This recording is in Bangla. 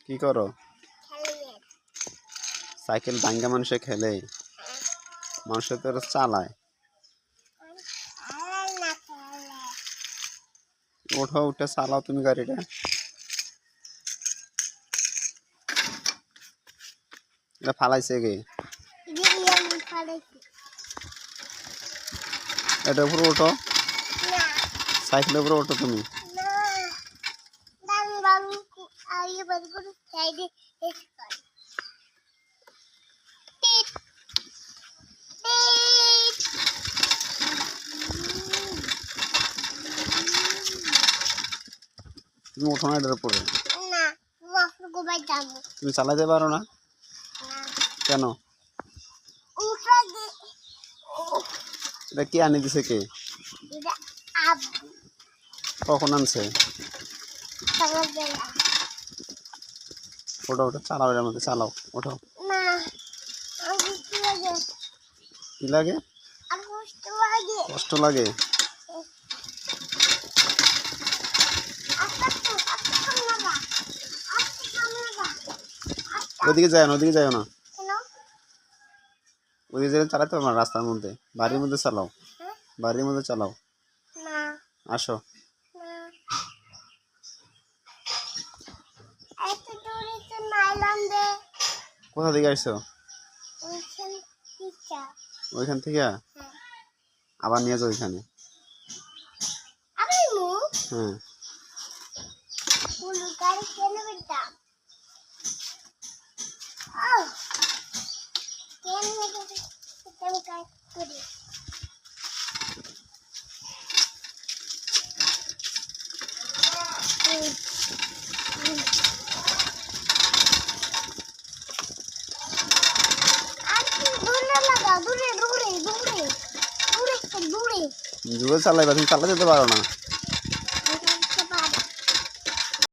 কি করো? সাইকেল ভাঙ্গা মানুষে খেলে, মানুষে তো চালায়। ওঠো, উঠে চালাও তুমি গাড়িটা। এটা ফালাইছে কে? এটার উপরে ওঠো, সাইকেলের উপরে ওঠো তুমি। তুমি ওঠো না এটার উপরে। তুমি চালাতে পারো না কেন? এটা কে আনি দিছে কে? কখন আনছে? ওঠো ওঠো, চালাও, এর মধ্যে চালাও, ওঠো। কি লাগে? কষ্ট লাগে। ওদিকে যায় না, ওদিকে যায় না, ওদিকে যেতে চালাতে পারো না। রাস্তার মধ্যে, বাড়ির মধ্যে চালাও, বাড়ির মধ্যে চালাও। আসো। কোথা থেকে আসছো? ওইখান থেকে আবার নিয়ে যাও ওইখানে। হ্যাঁ, জোরে চালাইবা, তুমি চালা যেতে পারো না।